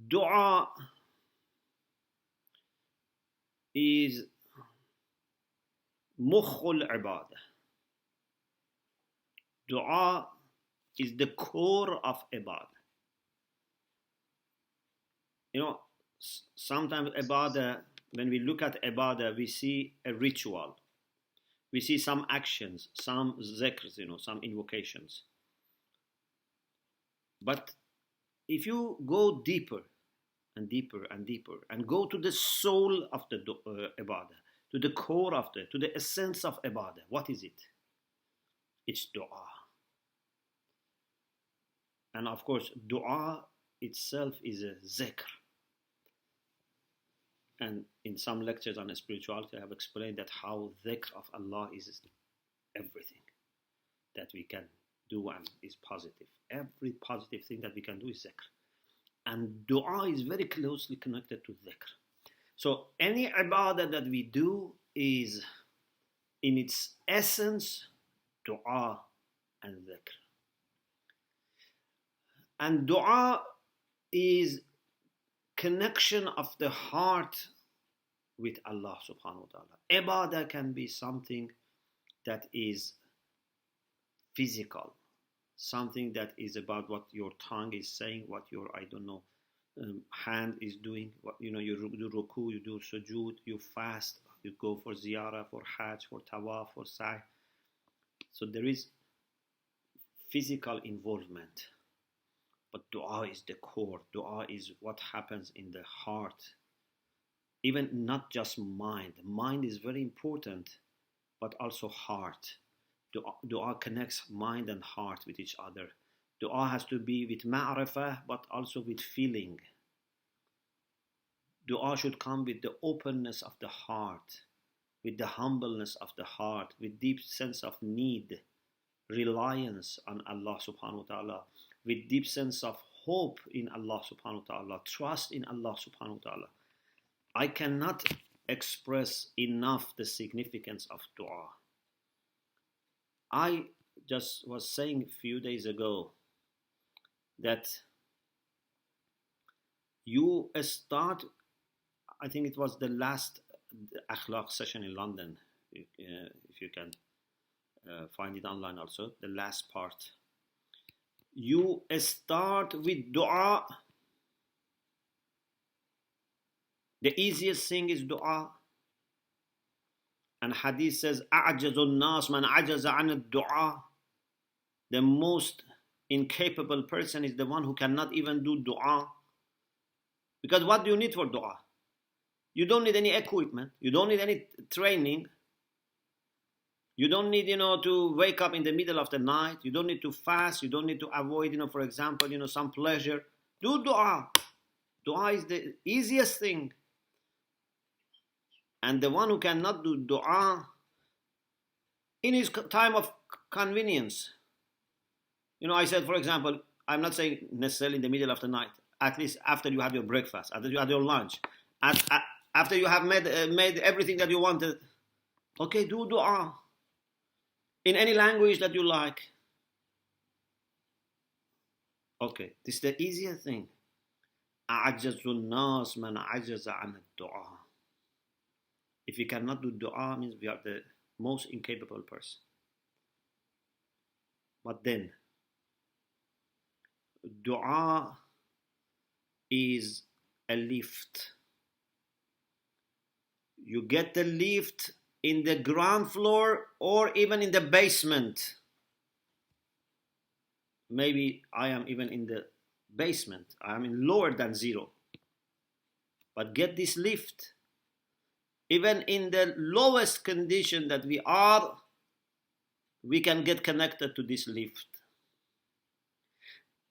Dua is mukhul ibadah. Dua is the core of ibadah. You know, sometimes ibadah, when we look at ibadah, we see a ritual. We see some actions, some zikrs, some invocations. But if you go deeper and deeper and deeper and go to the soul of the ibadah, to the core of to the essence of ibadah, what is it? It's dua. And of course, dua itself is a zikr. And in some lectures on spirituality, I have explained that how dhikr of Allah is everything that we can do and is positive. Every positive thing that we can do is dhikr. And dua is very closely connected to dhikr. So any ibadah that we do is, in its essence, dua and dhikr. And dua is connection of the heart with Allah subhanahu wa ta'ala. Ibadah can be something that is physical, something that is about what your tongue is saying, what your, hand is doing, what, you do ruku, you do sujood, you fast, you go for ziyarah, for hajj, for tawaf, for sa'i. So there is physical involvement. But dua is the core. Dua is what happens in the heart. Even not just mind. Mind is very important, but also heart. Dua connects mind and heart with each other. Dua has to be with ma'rifah, but also with feeling. Dua should come with the openness of the heart, with the humbleness of the heart, with deep sense of need, reliance on Allah subhanahu wa ta'ala, with deep sense of hope in Allah subhanahu wa ta'ala, trust in Allah subhanahu wa ta'ala. I cannot express enough the significance of dua. I just was saying a few days ago that you start, I think it was the last akhlaq session in London, if you can find it online also, the last part. You start with dua. The easiest thing is dua. And hadith says, "A'jazun nas man ajaza an ad-du'a." The most incapable person is the one who cannot even do dua. Because what do you need for dua? You don't need any equipment. You don't need any training. You don't need, to wake up in the middle of the night. You don't need to fast. You don't need to avoid, for example, some pleasure. Do dua. Dua is the easiest thing. And the one who cannot do dua in his time of convenience. I said, for example, I'm not saying necessarily in the middle of the night. At least after you have your breakfast, after you have your lunch, after you have made everything that you wanted. Okay, do dua. In any language that you like. Okay, this is the easiest thing. A'jazun nas man ajaza an ad-du'a. If we cannot do dua, means we are the most incapable person. But then, dua is a lift. You get the lift in the ground floor or even in the basement. Maybe I am even in the basement. I am in lower than zero. But get this lift. Even in the lowest condition that we are, we can get connected to this lift.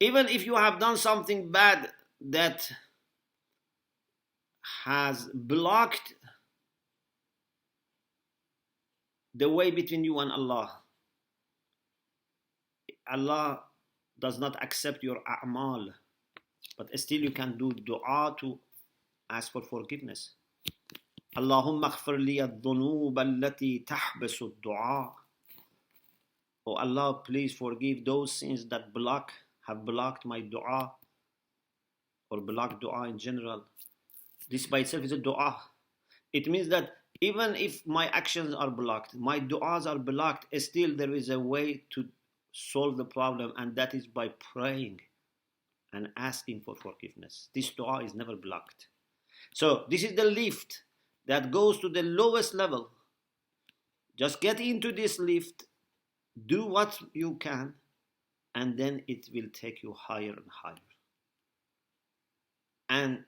Even if you have done something bad that has blocked the way between you and Allah. Allah does not accept your a'mal, but still you can do dua to ask for forgiveness. Allahumma aghfir li ad-dhunub allati tahbasu ad-du'a. Oh Allah, please forgive those sins that have blocked my dua. or block dua in general. This by itself is a dua. It means that even if my actions are blocked, my du'as are blocked, still there is a way to solve the problem, and that is by praying and asking for forgiveness. This dua is never blocked. So this is the lift that goes to the lowest level. Just get into this lift, do what you can, and then it will take you higher and higher. And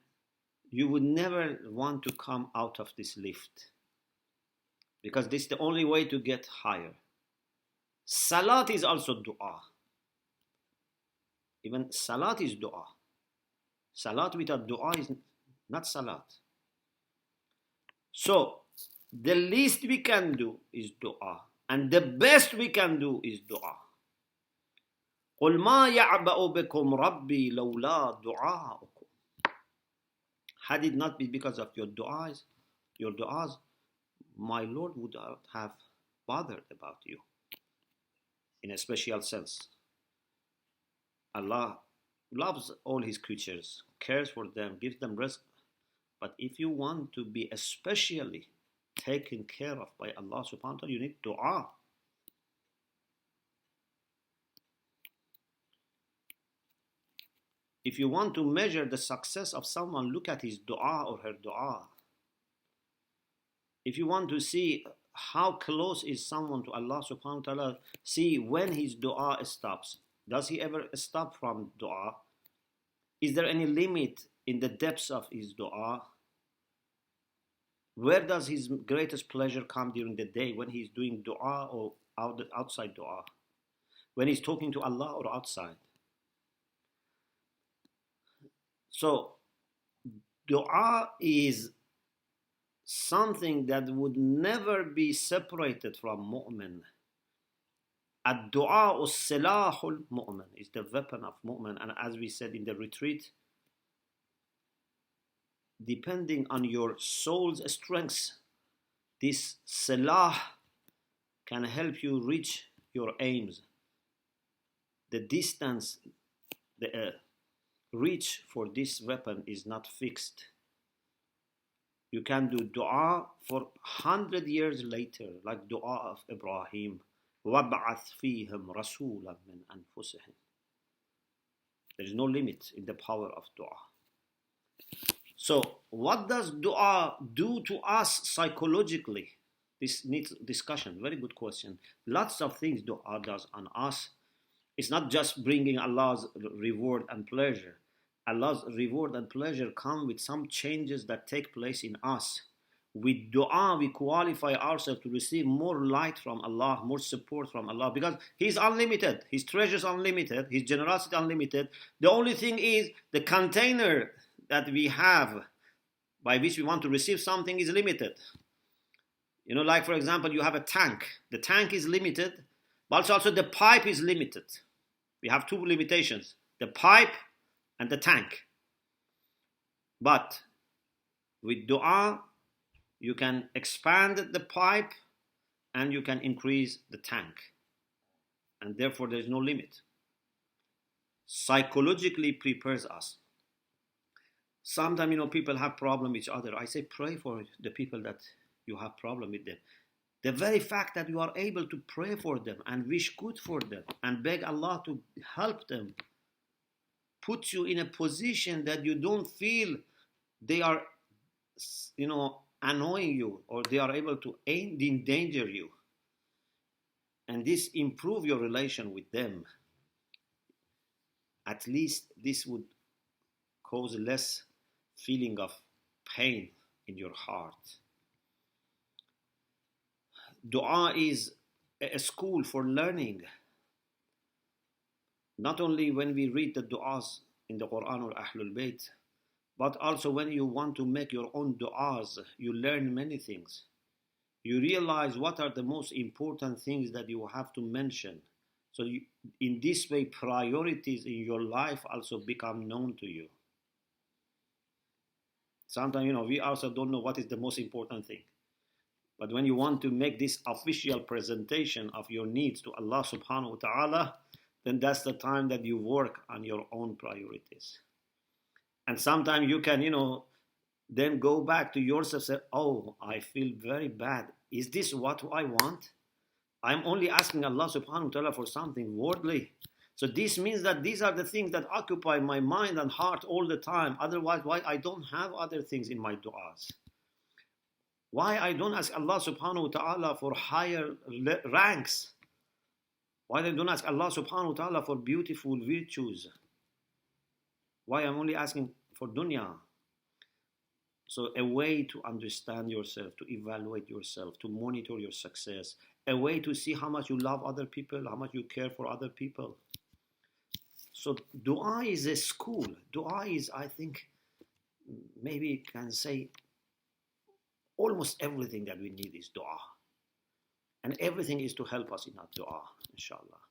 you would never want to come out of this lift, because this is the only way to get higher. Salat is also dua. Even salat is dua. Salat without dua is not salat. So, the least we can do is dua. And the best we can do is dua. قُلْ مَا يَعْبَأُ بِكُمْ رَبِّي لَوْلَا دُعَاؤُكُمْ. Had it not been because of your du'as, my Lord would not have bothered about you in a special sense. Allah loves all His creatures, cares for them, gives them rest. But if you want to be especially taken care of by Allah subhanahu wa ta'ala, you need dua. If you want to measure the success of someone, look at his dua or her dua. If you want to see how close is someone to Allah subhanahu wa ta'ala, see when his dua stops. Does he ever stop from dua? Is there any limit in the depths of his dua? Where does his greatest pleasure come during the day? When he's doing dua or outside dua? When he's talking to Allah or outside? So, dua is something that would never be separated from mu'min. Ad-du'a silahul mu'min is the weapon of mu'min. And as we said in the retreat, depending on your soul's strengths, this silah can help you reach your aims. The distance, the reach for this weapon is not fixed. You can do dua for 100 years later, like dua of Ibrahim. وَابْعَثْ فِيهِمْ رَسُولًا مِنْ أَنفُسِهِمْ. There is no limit in the power of dua. So, what does dua do to us psychologically? This needs discussion. Very good question. Lots of things dua does on us. It's not just bringing Allah's reward and pleasure. Allah's reward and pleasure come with some changes that take place in us. With dua, we qualify ourselves to receive more light from Allah, more support from Allah, because He's unlimited. His treasure is unlimited. His generosity is unlimited. The only thing is the container that we have by which we want to receive something is limited. You know, like for example, you have a tank. The tank is limited, but also the pipe is limited. We have two limitations, the pipe and the tank. But with dua, you can expand the pipe and you can increase the tank. And therefore there is no limit. Psychologically prepares us. Sometimes, people have problem with each other. I say pray for the people that you have problem with them. The very fact that you are able to pray for them and wish good for them and beg Allah to help them puts you in a position that you don't feel they are, annoying you or they are able to endanger you. And this improve your relation with them. At least this would cause less feeling of pain in your heart. Dua is a school for learning. Not only when we read the du'as in the Quran or Ahlul Bayt, but also when you want to make your own du'as, you learn many things. You realize what are the most important things that you have to mention. So in this way, priorities in your life also become known to you. Sometimes, we also don't know what is the most important thing. But when you want to make this official presentation of your needs to Allah subhanahu wa ta'ala, then that's the time that you work on your own priorities. And sometimes you can, then go back to yourself and say, oh, I feel very bad. Is this what I want? I'm only asking Allah subhanahu wa ta'ala for something worldly. So this means that these are the things that occupy my mind and heart all the time. Otherwise, why I don't have other things in my du'as? Why I don't ask Allah subhanahu wa ta'ala for higher ranks? Why I don't ask Allah subhanahu wa ta'ala for beautiful virtues? Why I'm only asking for dunya? So a way to understand yourself, to evaluate yourself, to monitor your success, a way to see how much you love other people, how much you care for other people. So dua is a school. Dua is, I think, maybe can say almost everything that we need is dua. And everything is to help us in our dua, inshallah.